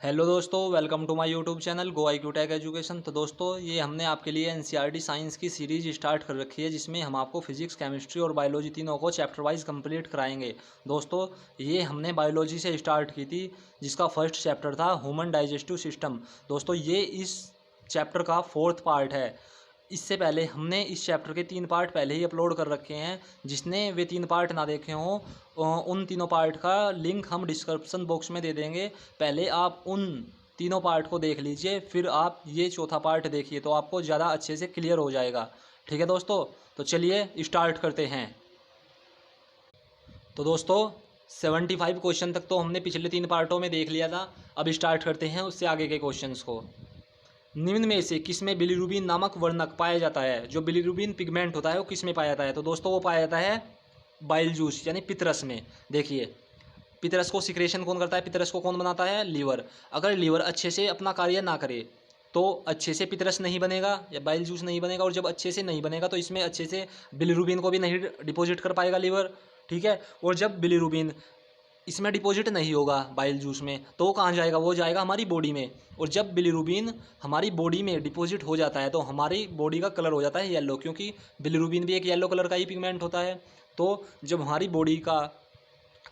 Hello दोस्तों, welcome to my YouTube channel go IQ tech education. तो दोस्तों, ये हमने आपके लिए एनसीईआरटी साइंस की सीरीज स्टार्ट कर रखी है, जिसमें हम आपको फिजिक्स, केमिस्ट्री और बायोलॉजी तीनों को चैप्टर वाइज कंप्लीट कराएंगे। दोस्तों, ये हमने बायोलॉजी से स्टार्ट की थी, जिसका फर्स्ट चैप्टर था ह्यूमन डाइजेस्टिव सिस्टम। दोस्तों, ये इस चैप्टर का फोर्थ पार्ट है। इससे पहले हमने इस चैप्टर के 3 पार्ट पहले ही अपलोड कर रखे हैं। जिसने वे 3 पार्ट ना देखे हों, उन तीनों पार्ट का लिंक हम डिस्क्रिप्शन बॉक्स में दे देंगे। पहले आप उन तीनों पार्ट को देख लीजिए, फिर आप ये चौथा पार्ट देखिए, तो आपको ज़्यादा अच्छे से क्लियर हो जाएगा। ठीक है दोस्तों, तो चलिए स्टार्ट करते हैं। तो दोस्तों, 75 क्वेश्चन तक तो हमने पिछले 3 पार्टों में देख लिया था। अब स्टार्ट करते हैं उससे आगे के क्वेश्चंस को। निम्न में से किसमें बिलीरुबिन नामक वर्णक पाया जाता है? जो बिलीरुबिन पिगमेंट होता है वो किस में पाया जाता है? तो दोस्तों, वो पाया जाता है बाइल जूस यानी पितरस में। देखिए, पितरस को सिक्रेशन कौन करता है? पितरस को कौन बनाता है? लीवर। अगर लीवर अच्छे से अपना कार्य ना करे तो अच्छे से पितरस नहीं बनेगा या बाइल जूस नहीं बनेगा, और जब अच्छे से नहीं बनेगा तो इसमें अच्छे से बिलीरुबिन को भी नहीं डिपॉजिट कर पाएगा लीवर। ठीक है, और जब बिलीरुबिन इसमें डिपॉजिट नहीं होगा बाइल जूस में, तो वो कहाँ जाएगा? वो जाएगा हमारी बॉडी में। और जब बिलीरुबिन हमारी बॉडी में डिपॉजिट हो जाता है तो हमारी बॉडी का कलर हो जाता है येलो, क्योंकि बिलीरुबिन भी एक येलो कलर का ही पिगमेंट होता है। तो जब हमारी बॉडी का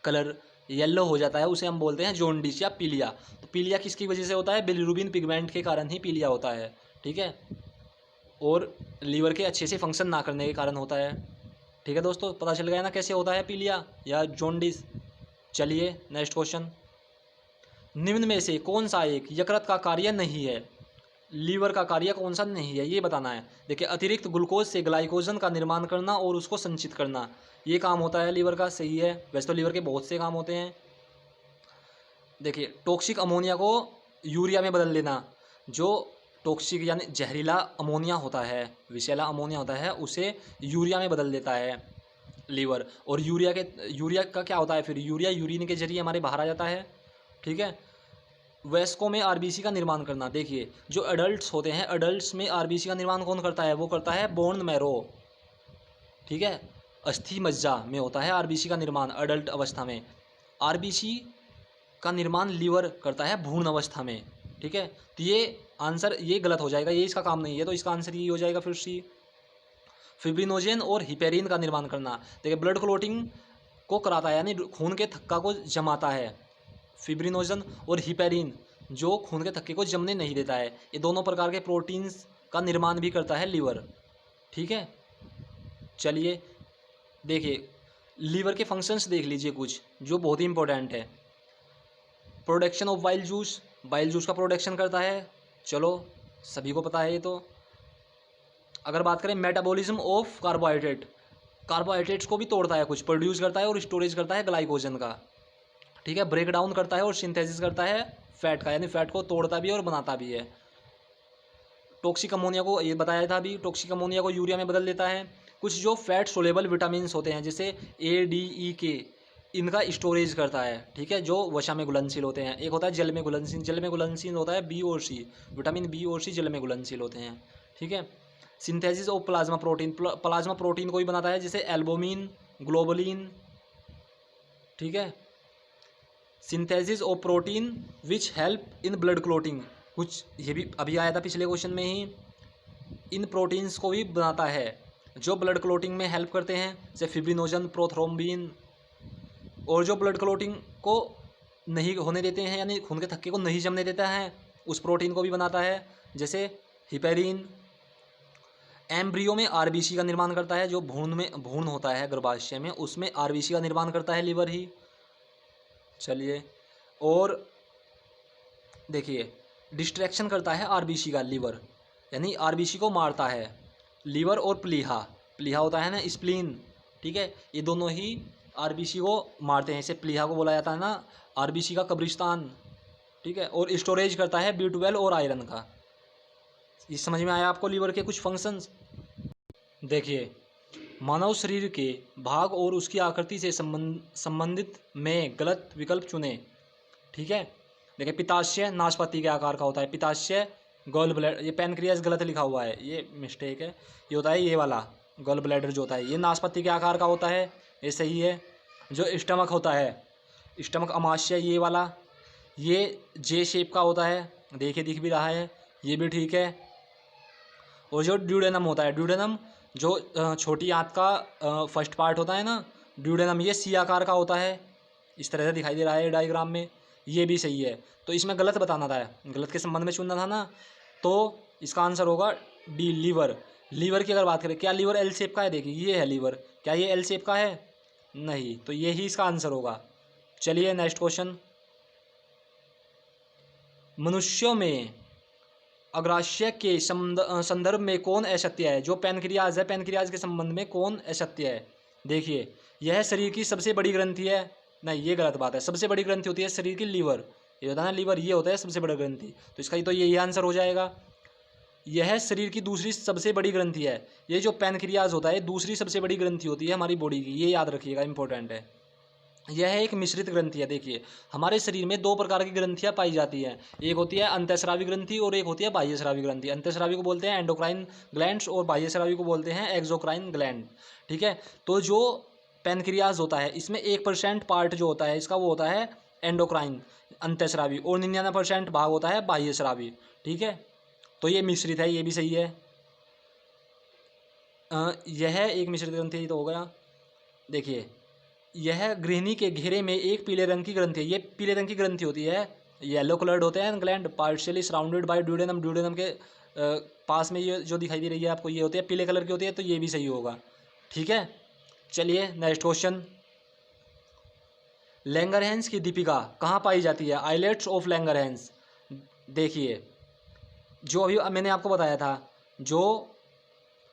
कलर येलो हो जाता है, उसे हम बोलते हैं जॉन्डिस या पीलिया। तो पीलिया किसकी वजह से होता है? बिलीरुबिन पिगमेंट के कारण ही पीलिया होता है। ठीक है, और लीवर के अच्छे से फंक्शन ना करने के कारण होता है। ठीक है दोस्तों, पता चल गया ना कैसे होता है पीलिया या जॉन्डिस। चलिए नेक्स्ट क्वेश्चन। निम्न में से कौन सा एक यकृत का कार्य नहीं है? लीवर का कार्य कौन सा नहीं है, ये बताना है। देखिए, अतिरिक्त ग्लूकोज से ग्लाइकोजन का निर्माण करना और उसको संचित करना, ये काम होता है लीवर का। सही है, वैसे तो लीवर के बहुत से काम होते हैं। देखिए, टॉक्सिक अमोनिया को यूरिया में बदल देना। जो टॉक्सिक यानी जहरीला अमोनिया होता है, विषैला अमोनिया होता है, उसे यूरिया में बदल देता है लीवर। और यूरिया का क्या होता है? फिर यूरिया यूरिन के जरिए हमारे बाहर आ जाता है। ठीक है, वयस्कों में आरबीसी का निर्माण करना। देखिए, जो अडल्ट्स होते हैं, अडल्ट्स में आरबीसी का निर्माण कौन करता है? वो करता है बोन मैरो। ठीक है, अस्थि मज्जा में होता है आरबीसी का निर्माण अडल्ट अवस्था में। आरबीसी का निर्माण लीवर करता है भ्रूण अवस्था में। ठीक है, तो ये आंसर ये गलत हो जाएगा, ये इसका काम नहीं है, तो इसका आंसर ये हो जाएगा फिर सी। फिब्रिनोजेन और हिपेरिन का निर्माण करना। देखिए, ब्लड क्लोटिंग को कराता है, यानी खून के थक्का को जमाता है फिब्रिनोजन, और हिपेरिन जो खून के थक्के को जमने नहीं देता है। ये दोनों प्रकार के प्रोटीन्स का निर्माण भी करता है लीवर। ठीक है, चलिए देखिए, लीवर के फंक्शंस देख लीजिए कुछ जो बहुत ही इंपॉर्टेंट है। प्रोडक्शन ऑफ बाइल जूस का प्रोडक्शन करता है, चलो सभी को पता है ये तो। अगर बात करें मेटाबॉलिज्म ऑफ कार्बोहाइड्रेट्स को भी तोड़ता है, कुछ प्रोड्यूस करता है और स्टोरेज करता है ग्लाइकोजन का। ठीक है, ब्रेक डाउन करता है और सिंथेसिस करता है फैट का, यानी फैट को तोड़ता भी है और बनाता भी है। टॉक्सिक अमोनिया को ये बताया था अभी, टॉक्सिक अमोनिया को यूरिया में बदल देता है। कुछ जो फैट सोलेबल विटामिन होते हैं, जैसे A, D, E, K, इनका स्टोरेज करता है। ठीक है, जो वसा में घुलनशील होते हैं। एक होता है जल में घुलनशील, जल में घुलनशील होता है B और C, विटामिन B और C जल में घुलनशील होते हैं। ठीक है, synthesis of plasma protein, plasma protein को भी बनाता है, जैसे एल्बुमिन, ग्लोबुलिन। ठीक है, synthesis of protein which help in blood clotting, कुछ ये भी अभी आया था पिछले क्वेश्चन में ही। इन प्रोटीन्स को भी बनाता है जो ब्लड क्लोटिंग में हेल्प करते हैं, जैसे फिब्रिनोजन, प्रोथ्रोम्बिन। और जो ब्लड क्लोटिंग को नहीं होने देते हैं, यानी खून के थक्के को नहीं जमने देता है, उस प्रोटीन को भी बनाता है, जैसे हिपेरिन। एम्ब्रियो में आरबीसी का निर्माण करता है, जो भ्रूण होता है गर्भाशय में, उसमें आरबीसी का निर्माण करता है लीवर ही। चलिए, और देखिए, डिस्ट्रैक्शन करता है आरबीसी का लीवर, यानी आरबीसी को मारता है लीवर। और प्लीहा, प्लीहा होता है ना स्प्लीन। ठीक है, ये दोनों ही आरबीसी को मारते हैं, इसे प्लीहा को बोला जाता है ना आरबीसी का कब्रिस्तान। ठीक है, और स्टोरेज करता है B12 और आयरन का। ये समझ में आया आपको लीवर के कुछ फंक्शंस? देखिए, मानव शरीर के भाग और उसकी आकृति से संबंधित में गलत विकल्प चुने। ठीक है, देखिए, पित्ताशय नाशपाती के आकार का होता है, पित्ताशय गॉल ब्लैडर, ये पैनक्रियास गलत लिखा हुआ है, ये मिस्टेक है, ये होता है ये वाला गॉल ब्लैडर जो होता है, ये नाशपाती के आकार का होता है, ये सही है। जो स्टमक होता है, स्टमक अमाशय ये वाला, ये जे शेप का होता है, देखिए दिख भी रहा है, ये भी ठीक है। और जो ड्यूडेनम होता है, ड्यूडेनम जो छोटी आंत का फर्स्ट पार्ट होता है ना, ड्यूडेनम ये सी आकार का होता है, इस तरह से दिखाई दे रहा है डायग्राम में, ये भी सही है। तो इसमें गलत बताना था, गलत के संबंध में चुनना था ना, तो इसका आंसर होगा डी, लीवर। लीवर की अगर बात करें, क्या लीवर एल शेप का है? देखिए ये है लीवर, क्या ये एल शेप का है? नहीं, तो ये ही इसका आंसर होगा। चलिए नेक्स्ट क्वेश्चन। मनुष्यों में अग्राशय के संदर्भ में कौन अशक्य है? जो पैनक्रियाज है, पैनक्रियाज के संबंध में कौन अशक्य है? देखिए यह शरीर की सबसे बड़ी ग्रंथि है, नहीं ये गलत बात है। सबसे बड़ी ग्रंथि होती है शरीर की लीवर, ये होता है ना लीवर, ये होता है सबसे बड़ा ग्रंथि, तो इसका तो यही आंसर हो जाएगा। यह शरीर की दूसरी सबसे बड़ी ग्रंथि है, ये जो पैनक्रियाज होता है दूसरी सबसे बड़ी ग्रंथि होती है हमारी बॉडी की, ये याद रखिएगा, इंपॉर्टेंट है। यह एक मिश्रित ग्रंथि है। देखिए हमारे शरीर में दो प्रकार की ग्रंथियां पाई जाती हैं, एक होती है अंतःस्रावी ग्रंथि और एक होती है बाह्यस्रावी ग्रंथि। अंतःस्रावी को बोलते हैं एंडोक्राइन ग्लैंड्स और बाह्यस्रावी को बोलते हैं एक्सोक्राइन ग्लैंड। ठीक है, तो जो पैनक्रियाज होता है इसमें 1% पार्ट जो होता है इसका वो होता है एंडोक्राइन अंतःस्रावी, और 99% भाग होता है बाह्यस्रावी। ठीक है, तो ये मिश्रित है, ये भी सही है। यह एक मिश्रित ग्रंथि तो हो गया। देखिए यह गृहिणी के घेरे में एक पीले रंग की ग्रंथि है, ये पीले रंग की ग्रंथि होती है, येलो कलर्ड होते हैं gland, partially surrounded by duodenum. Duodenum के पास में ये जो दिखाई दे रही है आपको, ये होती है पीले कलर की होती है, तो ये भी सही होगा। ठीक है, चलिए नेक्स्ट क्वेश्चन। लैंगरहैंस की दीपिका कहाँ पाई जाती है? Islets of Langerhans. देखिए जो अभी मैंने आपको बताया था, जो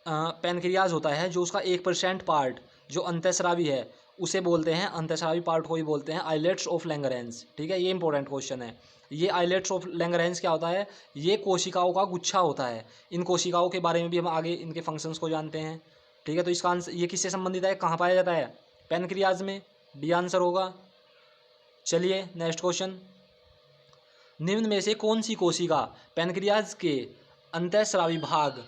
पैनक्रियाज होता है, जो उसका 1% पार्ट जो अंतःस्रावी है उसे बोलते हैं, अंतःस्रावी पार्ट को ही बोलते हैं आइलेट्स ऑफ लैंगरहैंस। ठीक है, ये इंपॉर्टेंट क्वेश्चन है। ये आइलेट्स ऑफ लैंगरहैंस क्या होता है? ये कोशिकाओं का गुच्छा होता है। इन कोशिकाओं के बारे में भी हम आगे इनके फंक्शंस को जानते हैं। ठीक है, तो इसका आंसर ये किससे संबंधित है, कहाँ पाया जाता है? पैनक्रियाज में, डी आंसर होगा। चलिए नेक्स्ट क्वेश्चन। निम्न में से कौन सी कोशिका पैनक्रियाज के अंतःस्रावी भाग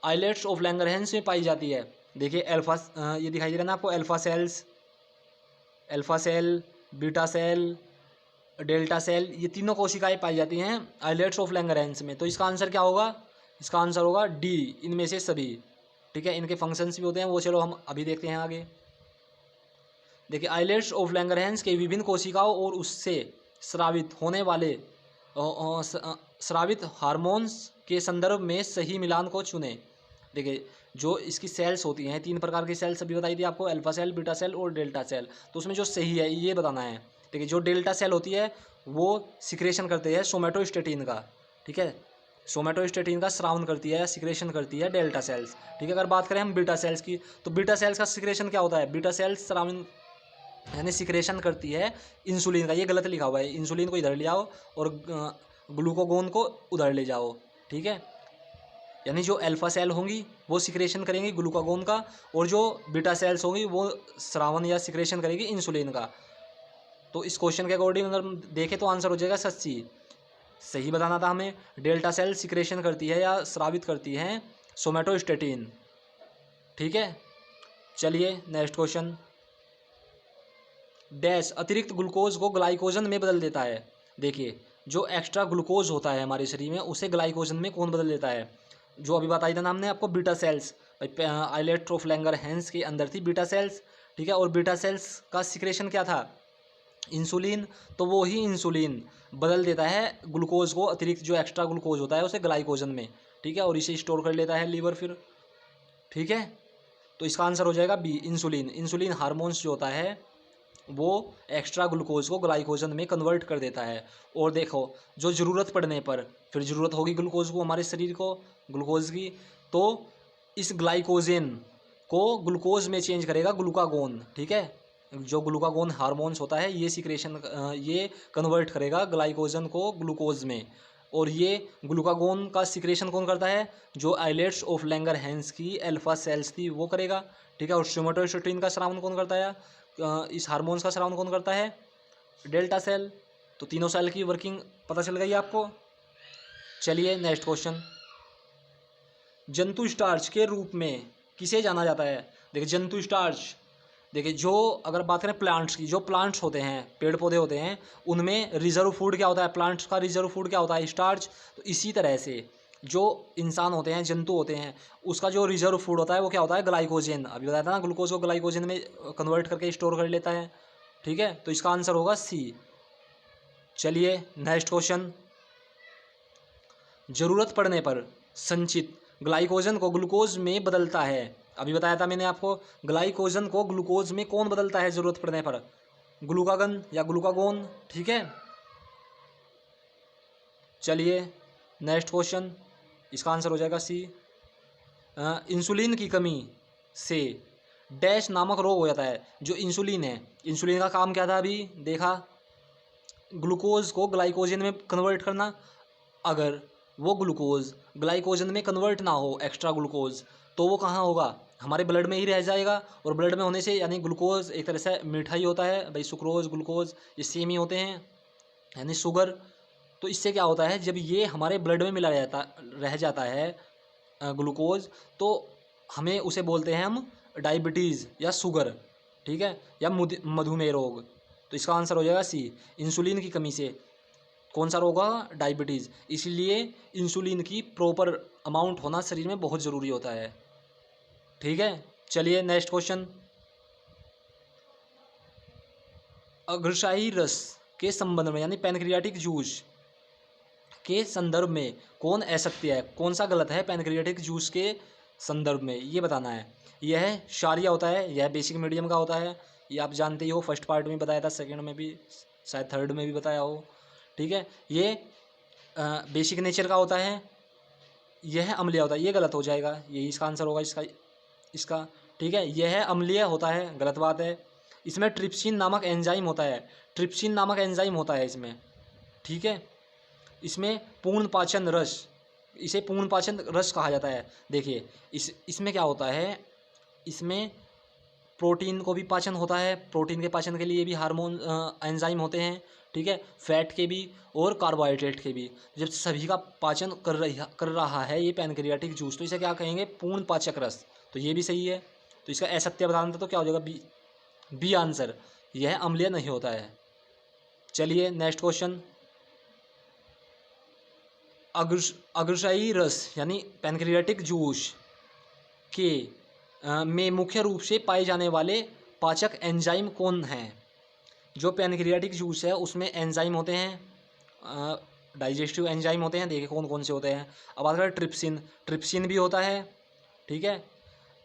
आइलेट्स ऑफ लैंगरहैंस में पाई जाती है? देखिए अल्फा, ये दिखाई दे रहा है ना आपको, alpha cells, alpha cell, beta cell, delta cell, ये तीनों कोशिकाएं पाई जाती हैं आइलेट्स ऑफ लैंगरहैंस में। तो इसका आंसर क्या होगा? इसका आंसर होगा डी, इनमें से सभी। ठीक है, इनके फंक्शंस भी होते हैं, वो चलो हम अभी देखते हैं आगे। देखिए आइलेट्स ऑफ लैंगरहैंस के विभिन्न कोशिकाओं और उससे स्रावित होने वाले स्रावित हार्मोन्स के संदर्भ में सही मिलान को चुनें। देखिए जो इसकी सेल्स होती हैं, 3 प्रकार की सेल्स अभी बताई थी आपको, अल्फा सेल, बीटा सेल और डेल्टा सेल, तो उसमें जो सही है ये बताना है। देखिए जो डेल्टा सेल होती है वो सिक्रेशन करते हैं सोमेटोस्टेटिन का। ठीक है, सोमेटोस्टेटिन का स्रावन करती है या सिक्रेशन करती है डेल्टा सेल्स। ठीक है, अगर बात करें हम बीटा सेल्स की, तो बीटा सेल्स का सिक्रेशन क्या होता है? बीटा सेल्स स्रावन यानी सिक्रेशन करती है इंसुलिन का, ये गलत लिखा हुआ है, इंसुलिन को इधर ले आओ और ग्लूकागोन को उधर ले जाओ। ठीक है, यानी जो अल्फा सेल होंगी वो सिक्रेशन करेंगी ग्लूकागोन का, और जो बीटा सेल्स होंगी वो स्रावन या सिक्रेशन करेगी इंसुलिन का। तो इस क्वेश्चन के अकॉर्डिंग अगर देखें तो आंसर हो जाएगा सच्ची, सही बताना था हमें। डेल्टा सेल सिक्रेशन करती है या स्रावित करती है सोमेटोस्टेटिन। ठीक है, चलिए नेक्स्ट क्वेश्चन। डैश अतिरिक्त ग्लूकोज को ग्लाइकोजन में बदल देता है? देखिए जो एक्स्ट्रा ग्लूकोज होता है हमारे शरीर में उसे ग्लाइकोजन में कौन बदल देता है? जो अभी बताई था नाम ने आपको, beta cells. Islets of Langerhans के अंदर थी बीटा सेल्स। ठीक है, और बीटा सेल्स का सिक्रेशन क्या था? इंसुलिन। तो वो ही इंसुलिन बदल देता है ग्लूकोज को, अतिरिक्त जो एक्स्ट्रा ग्लूकोज होता है उसे ग्लाइकोजन में। ठीक है, और इसे स्टोर कर लेता है लीवर फिर। ठीक है, तो इसका आंसर हो जाएगा बी, इंसुलिन। इंसुलिन हार्मोन्स जो होता है वो एक्स्ट्रा ग्लूकोज को ग्लाइकोजन में कन्वर्ट कर देता है। और देखो जो ज़रूरत पड़ने पर, फिर ज़रूरत होगी ग्लूकोज को हमारे शरीर को, ग्लूकोज की, तो इस ग्लाइकोजन को ग्लूकोज में चेंज करेगा ग्लूकागोन। ठीक है, जो ग्लूकागोन हार्मोन्स होता है ये सिक्रेशन, ये कन्वर्ट करेगा ग्लाइकोजन को ग्लूकोज में। और ये ग्लूकागोन का सिक्रेशन कौन करता है? जो आइलेट्स ऑफ लैंगरहैंस की अल्फा सेल्स थी वो करेगा। ठीक है, और सोमेटोस्टेटिन का स्रावन कौन करता है? इस हार्मोन्स का स्रावन कौन करता है? Delta cell. तो तीनों सेल की वर्किंग पता चल गई आपको। चलिए नेक्स्ट क्वेश्चन। जंतु स्टार्च के रूप में किसे जाना जाता है? देखिए जंतु स्टार्च, देखिए जो अगर बात करें प्लांट्स की, जो प्लांट्स होते हैं, पेड़ पौधे होते हैं, उनमें रिजर्व फूड क्या होता है, प्लांट्स का रिजर्व फूड क्या होता है, स्टार्च। तो इसी तरह से जो इंसान होते हैं, जंतु होते हैं, उसका जो रिजर्व फूड होता है वो क्या होता है, ग्लाइकोजन। अभी बताया था ना, ग्लूकोज को ग्लाइकोजन में कन्वर्ट करके स्टोर कर लेता है। ठीक है, तो इसका आंसर होगा सी। चलिए नेक्स्ट क्वेश्चन। ज़रूरत पड़ने पर संचित ग्लाइकोजन को ग्लूकोज में बदलता है। अभी बताया था मैंने आपको, ग्लाइकोजन को ग्लूकोज में कौन बदलता है ज़रूरत पड़ने पर, ग्लूकागन या ग्लूकागोन। ठीक है, चलिए नेक्स्ट क्वेश्चन, इसका आंसर हो जाएगा सी। इंसुलिन की कमी से डैश नामक रोग हो जाता है। जो इंसुलिन है, इंसुलिन का काम क्या था, अभी देखा, ग्लूकोज को ग्लाइकोजन में कन्वर्ट करना। अगर वो ग्लूकोज ग्लाइकोजन में कन्वर्ट ना हो, एक्स्ट्रा ग्लूकोज, तो वो कहाँ होगा, हमारे ब्लड में ही रह जाएगा। और ब्लड में होने से यानी ग्लूकोज एक तरह से मीठा ही होता है भाई, सुक्रोज ग्लूकोज ये सेम ही होते हैं, यानी शुगर। तो इससे क्या होता है, जब ये हमारे ब्लड में मिला रह जाता है ग्लूकोज, तो हमें उसे बोलते हैं हम डायबिटीज़ या शुगर। ठीक है, या मधुमेह रोग। तो इसका आंसर हो जाएगा सी। इंसुलिन की कमी से कौन सा रोग होगा, डायबिटीज़। इसलिए इंसुलिन की प्रॉपर अमाउंट होना शरीर में बहुत ज़रूरी होता है। ठीक है, चलिए नेक्स्ट क्वेश्चन। अग्रशाही रस के संबंध में यानी पैनक्रियाटिक जूस के संदर्भ में कौन असत्य है, कौन सा गलत है पैनक्रियाटिक जूस के संदर्भ में, ये बताना है। यह क्षारीय होता है, यह बेसिक मीडियम का होता है, ये आप जानते ही हो, फर्स्ट पार्ट में बताया था, सेकंड में भी, शायद थर्ड में भी बताया हो। ठीक है, ये बेसिक नेचर का होता है, यह अम्लीय होता है, ये गलत हो जाएगा, यही इसका आंसर होगा इसका। ठीक है, यह अम्लीय होता है, गलत बात है। इसमें ट्रिप्सिन नामक एंजाइम होता है, ट्रिप्सिन नामक एंजाइम होता है इसमें। ठीक है, इसमें पूर्ण पाचन रस, इसे पूर्ण पाचन रस कहा जाता है। देखिए इसमें क्या होता है, इसमें प्रोटीन को भी पाचन होता है, प्रोटीन के पाचन के लिए भी हार्मोन एंजाइम होते हैं। ठीक है, फैट के भी और कार्बोहाइड्रेट के भी, जब सभी का पाचन कर रहा है ये पैनक्रियाटिक जूस, तो इसे क्या कहेंगे, पूर्ण पाचक रस। तो ये भी सही है, तो इसका असत्य बताना था, तो क्या हो जाएगा, बी, बी आंसर, यह अम्लीय नहीं होता है। चलिए नेक्स्ट क्वेश्चन। अग्रशायी रस यानी पैनक्रियाटिक जूस के में मुख्य रूप से पाए जाने वाले पाचक एंजाइम कौन हैं। जो पैनक्रियाटिक जूस है उसमें एंजाइम होते हैं, डाइजेस्टिव एंजाइम होते हैं, देखिए कौन कौन से होते हैं। अब बात करें ट्रिप्सिन, ट्रिप्सिन भी होता है। ठीक है,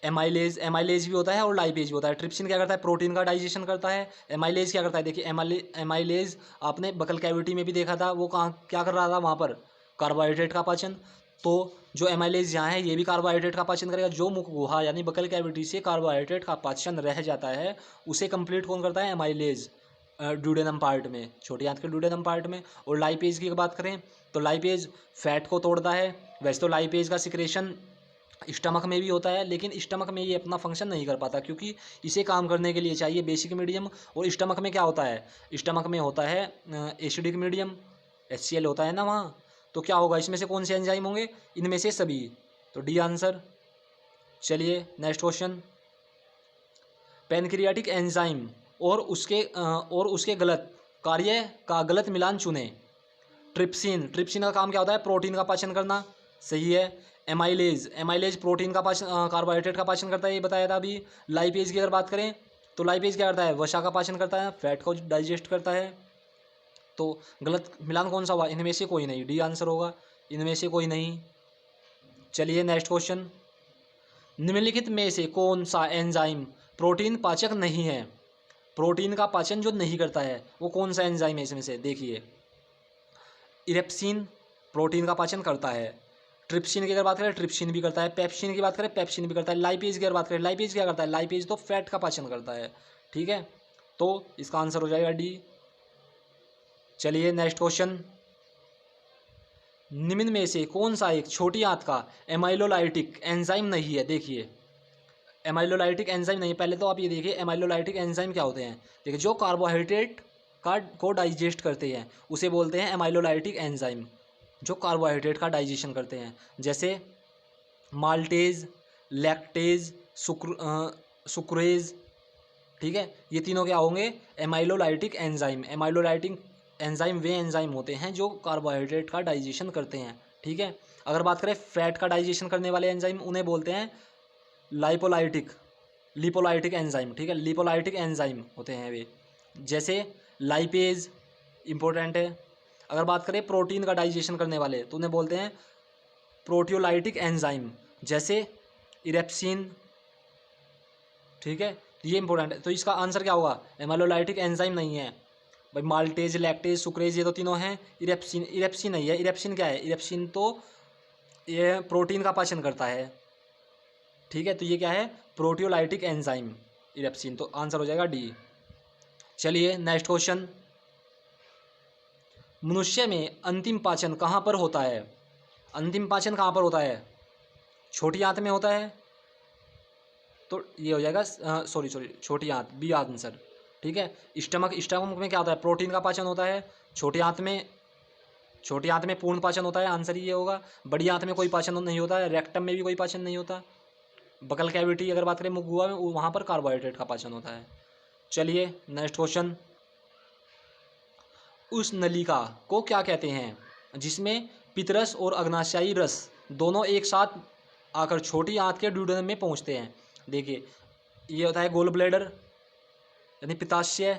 एमाइलेज भी होता है और लाइपेज भी होता है। ट्रिप्सिन क्या करता है, प्रोटीन का डाइजेशन करता है। एमाइलेज क्या करता है, देखिए एमाइलेज आपने बकल कैविटी में भी देखा था, वो कहाँ क्या कर रहा था, वहाँ पर कार्बोहाइड्रेट का पाचन। तो जो एमाइलेज यहाँ है ये भी कार्बोहाइड्रेट का पाचन करेगा। जो मुख गुहा यानी बकल कैविटी से कार्बोहाइड्रेट का पाचन रह जाता है उसे कंप्लीट कौन करता है, एमाइलेज, ड्यूडेनम पार्ट में, छोटी आंत के ड्यूडेनम पार्ट में। और लाइपेज की बात करें तो लाइपेज फैट को तोड़ता है। वैसे तो लाइपेज का सिक्रेशन स्टमक में भी होता है, लेकिन स्टमक में ये अपना फंक्शन नहीं कर पाता, क्योंकि इसे काम करने के लिए चाहिए बेसिक मीडियम। और स्टमक में क्या होता है, स्टमक में होता है एसिडिक मीडियम, HCl होता है ना वहाँ। तो क्या होगा, इसमें से कौन से एंजाइम होंगे, इनमें से सभी, तो डी आंसर। चलिए नेक्स्ट क्वेश्चन। पैनक्रियाटिक एंजाइम और उसके गलत कार्य का गलत मिलान चुने। ट्रिप्सिन, ट्रिप्सिन का काम क्या होता है, प्रोटीन का पाचन करना, सही है। एमाइलेज प्रोटीन का पाचन, कार्बोहाइड्रेट का पाचन करता है, ये बताया था अभी। लाइपेज की अगर बात करें तो लाइपेज क्या करता है, वसा का पाचन करता है, फैट को डाइजेस्ट करता है। तो गलत मिलान कौन सा हुआ, इनमें से कोई नहीं, डी आंसर होगा, इनमें से कोई नहीं। चलिए नेक्स्ट क्वेश्चन। निम्नलिखित में से कौन सा एंजाइम प्रोटीन पाचक नहीं है, प्रोटीन का पाचन जो नहीं करता है वो कौन सा एंजाइम है इसमें से, देखिए। इरेप्सिन प्रोटीन का पाचन करता है। ट्रिप्सिन की अगर बात करें, ट्रिप्सिन भी करता है। पेप्सिन की बात करें, पेप्सिन भी करता है। लाइपेज की अगर बात करें, लाइपेज क्या करता है, लाइपेज तो फैट का पाचन करता है। ठीक है, तो इसका आंसर हो जाएगा डी। चलिए नेक्स्ट क्वेश्चन। निम्न में से कौन सा एक छोटी आंत का एमाइलोलाइटिक एंजाइम नहीं है, देखिए। एमाइलोलाइटिक एंजाइम नहीं, पहले तो आप ये देखिए एमाइलोलाइटिक एंजाइम क्या होते हैं। देखिए जो कार्बोहाइड्रेट को डाइजेस्ट करते हैं उसे बोलते हैं एमाइलोलाइटिक एंजाइम, जो कार्बोहाइड्रेट का डाइजेशन करते हैं, जैसे माल्टेज, लैक्टेज, सुक्रेज, ठीक है, ये तीनों क्या होंगे, एमाइलोलाइटिक एंजाइम। एमाइलोलाइटिक एंजाइम वे एंजाइम होते हैं जो कार्बोहाइड्रेट का डाइजेशन करते हैं। ठीक है, अगर बात करें फैट का डाइजेशन करने वाले एंजाइम, उन्हें बोलते हैं लिपोलाइटिक एंजाइम। ठीक है, लिपोलाइटिक एंजाइम होते हैं वे, जैसे लाइपेज इंपॉर्टेंट है। अगर बात करें प्रोटीन का डाइजेशन करने वाले तो उन्हें बोलते हैं प्रोटियोलाइटिक एंजाइम, जैसे इरेप्सिन। ठीक है, ये इंपॉर्टेंट है। तो इसका आंसर क्या होगा, एमाइलोलाइटिक एंजाइम नहीं है भाई। माल्टेज, लैक्टेज, सुक्रेज ये तो तीनों हैं। इरेप्सिन नहीं है। इरेप्सिन क्या है, इरेप्सिन तो ये प्रोटीन का पाचन करता है। ठीक है, तो ये क्या है, प्रोटियोलाइटिक एंजाइम इरेप्सिन। तो आंसर हो जाएगा डी। चलिए नेक्स्ट क्वेश्चन, मनुष्य में अंतिम पाचन कहाँ पर होता है। अंतिम पाचन कहाँ पर होता है, छोटी आंत में होता है। तो ये हो जाएगा सॉरी छोटी आंत, बी आंसर। ठीक है, स्टमक में क्या होता है, प्रोटीन का पाचन होता है। छोटी आंत में पूर्ण पाचन होता है, आंसर ये होगा। बड़ी आंत में कोई पाचन नहीं होता है, रेक्टम में भी कोई पाचन नहीं होता। बकल कैविटी अगर बात करें मुख-गुहा में, वहाँ पर कार्बोहाइड्रेट का पाचन होता है। चलिए नेक्स्ट क्वेश्चन, उस नलिका को क्या कहते हैं जिसमें पित्तरस और अग्नाशयी रस दोनों एक साथ आकर छोटी आंत के ड्यूडेनम में पहुंचते हैं। देखिए, ये होता है गोल ब्लैडर यानी पित्ताशय।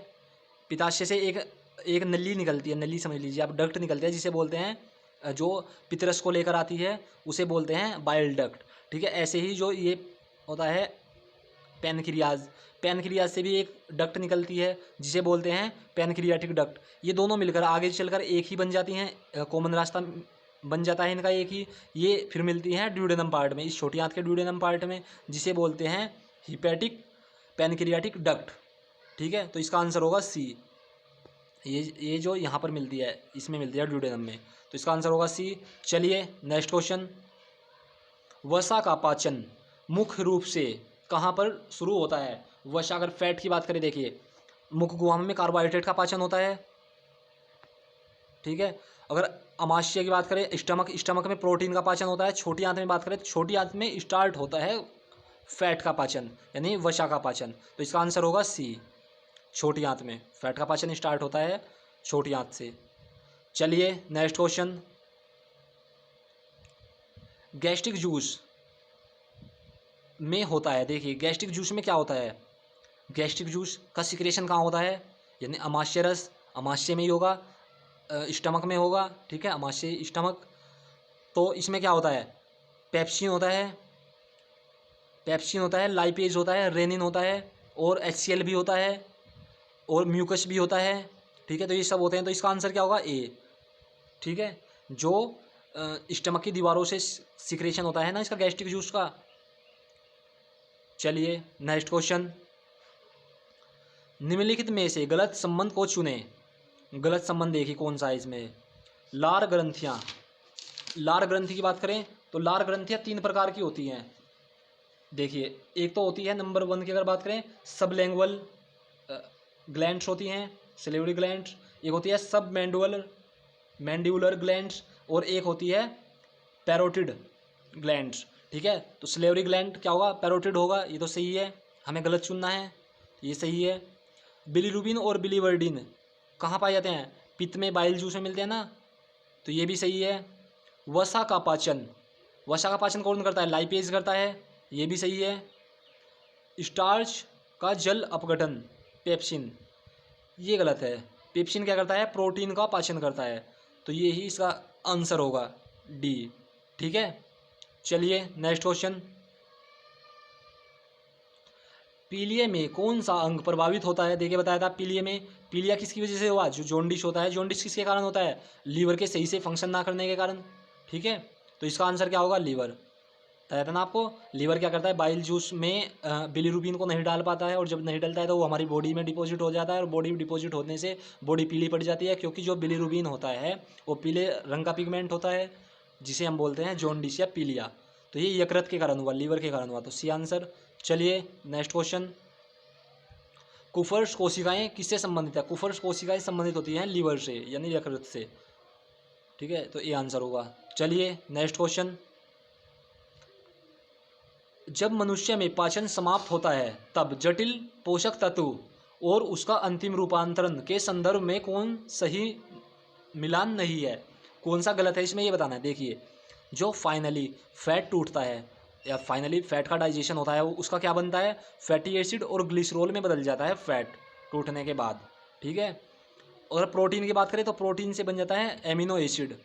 पित्ताशय से एक नली निकलती है, नली समझ लीजिए आप, डक्ट निकलते हैं जिसे बोलते हैं, जो पित्तरस को लेकर आती है उसे बोलते हैं बाइल डक्ट। ठीक है, ऐसे ही जो ये होता है पैनक्रियाज से भी एक डक्ट निकलती है जिसे बोलते हैं पैनक्रियाटिक डक्ट। ये दोनों मिलकर आगे चलकर एक ही बन जाती हैं, कॉमन रास्ता बन जाता है इनका एक ही। ये फिर मिलती हैं ड्यूडेनम पार्ट में, इस छोटी आंत के ड्यूडेनम पार्ट में, जिसे बोलते हैं हिपैटिक पैनक्रियाटिक डक्ट। ठीक है, तो इसका आंसर होगा सी। ये जो यहाँ पर मिलती है, इसमें मिलती है ड्यूडेनम में, तो इसका आंसर होगा सी। चलिए नेक्स्ट क्वेश्चन, वसा का पाचन मुख्य रूप से कहाँ पर शुरू होता है। वसा, अगर फैट की बात करें, देखिए मुख गुहा में कार्बोहाइड्रेट का पाचन होता है। ठीक है, अगर अमाशय की बात करें, स्टमक में प्रोटीन का पाचन होता है। छोटी आंत में बात करें, छोटी आंत में स्टार्ट होता है फैट का पाचन यानी वसा का पाचन। तो इसका आंसर होगा सी, छोटी आंत में फैट का पाचन स्टार्ट होता है छोटी आंत से। चलिए नेक्स्ट क्वेश्चन, गैस्ट्रिक जूस में होता है। देखिए गैस्ट्रिक जूस में क्या होता है, गैस्ट्रिक जूस का सिक्रेशन कहाँ होता है, यानी अमाशय रस, अमाशय में ही होगा, स्टमक में होगा। ठीक है, अमाशय स्टमक। तो इसमें क्या होता है, पेप्सिन होता है, लाइपेज होता है, रेनिन होता है, और HCl भी होता है, और म्यूकस भी होता है। ठीक है, तो ये सब होते हैं। तो इसका आंसर क्या होगा, ए। ठीक है, जो स्टमक की दीवारों से सिक्रेशन होता है ना इसका, गैस्ट्रिक जूस का। चलिए नेक्स्ट क्वेश्चन, निम्नलिखित में से गलत संबंध को चुने। गलत संबंध देखिए कौन सा है इसमें, लार ग्रंथियाँ। लार ग्रंथि की बात करें तो लार ग्रंथियाँ 3 प्रकार की होती हैं। देखिए, एक तो होती है नंबर 1 की अगर बात करें, सबलैंगुअल ग्लैंड्स होती हैं, सलेवरी ग्लैंड्स। एक होती है सब मैंडिबुलर ग्लैंड्स, और एक होती है पैरोटिड ग्लैंड्स। ठीक है, तो सलेवरी ग्लैंड क्या होगा, पैरोटिड होगा। ये तो सही है, हमें गलत चुनना है, ये सही है। बिलीरुबिन और बिलीवर्डिन कहाँ पाए जाते हैं, पित्त में, बाइल जूस में मिलते हैं ना, तो ये भी सही है। वसा का पाचन कौन करता है, लाइपेज करता है, ये भी सही है। स्टार्च का जल अपघटन, पेप्सिन, ये गलत है। पेप्सिन क्या करता है, प्रोटीन का पाचन करता है, तो ये ही इसका आंसर होगा, डी। ठीक है, चलिए नेक्स्ट क्वेश्चन, पीलिया में कौन सा अंग प्रभावित होता है। देखिए बताया था पीलिया किसकी वजह से हुआ, जो जॉन्डिस होता है। जॉन्डिस किसके कारण होता है, लीवर के सही से फंक्शन ना करने के कारण। ठीक है, तो इसका आंसर क्या होगा, लीवर। बताया था ना आपको, लीवर क्या करता है, बाइल जूस में बिलीरुबिन को नहीं डाल पाता है, और जब नहीं डलता है तो वो हमारी बॉडी में डिपॉजिट हो जाता है, और बॉडी में डिपॉजिट होने से बॉडी पीली पड़ जाती है, क्योंकि जो बिलीरुबिन होता है वो पीले रंग का पिगमेंट होता है, जिसे हम बोलते हैं जॉन्डिस या पीलिया। तो ये यकृत के कारण हुआ, लीवर के कारण हुआ, तो सी आंसर। चलिए नेक्स्ट क्वेश्चन, कुफर्स कोशिकाएं किससे संबंधित है। कुफर्स कोशिकाएं संबंधित होती हैं लीवर से यानी यकृत से। ठीक है, तो ये आंसर होगा। चलिए नेक्स्ट क्वेश्चन, जब मनुष्य में पाचन समाप्त होता है तब जटिल पोषक तत्व और उसका अंतिम रूपांतरण के संदर्भ में कौन सही मिलान नहीं है, कौन सा गलत है, इसमें ये बताना है। देखिए, जो फाइनली फैट टूटता है या फाइनली फैट का डाइजेशन होता है, वो उसका क्या बनता है, फैटी एसिड और ग्लिसरॉल में बदल जाता है फैट टूटने के बाद, ठीक है। और प्रोटीन की बात करें तो प्रोटीन से बन जाता है एमिनो एसिड।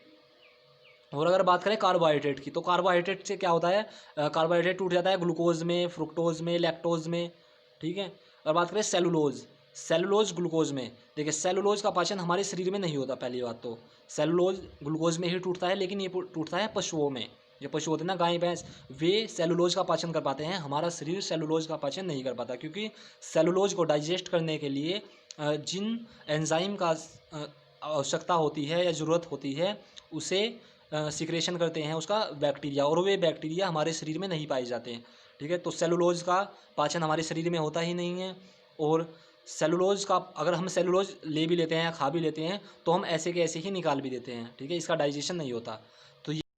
और अगर बात करें कार्बोहाइड्रेट की, तो कार्बोहाइड्रेट से क्या होता है, कार्बोहाइड्रेट टूट जाता है ग्लूकोज में, फ्रुक्टोज में, लैक्टोज में, ठीक है। और बात करें सेलुलोज, सेलुलोज ग्लूकोज में, देखिए सेलुलोज का पाचन हमारे शरीर में नहीं होता। पहली बात तो सेलुलोज ग्लूकोज में ही टूटता है, लेकिन ये टूटता है पशुओं में। जो पशु होते हैं ना, गाय भैंस, वे सेलुलोज का पाचन कर पाते हैं। हमारा शरीर सेलुलोज का पाचन नहीं कर पाता, क्योंकि सेलुलोज को डाइजेस्ट करने के लिए जिन एंजाइम का आवश्यकता होती है या ज़रूरत होती है, उसे सिक्रेशन करते हैं उसका बैक्टीरिया, और वे बैक्टीरिया हमारे शरीर में नहीं पाए जाते हैं, ठीक है। तो सेलुलोज का पाचन हमारे शरीर में होता ही नहीं है। और सेलुलोज का अगर हम सेलुलोज ले भी लेते हैं या खा भी लेते हैं तो हम ऐसे के ऐसे ही निकाल भी देते हैं, ठीक है, इसका डाइजेशन नहीं होता।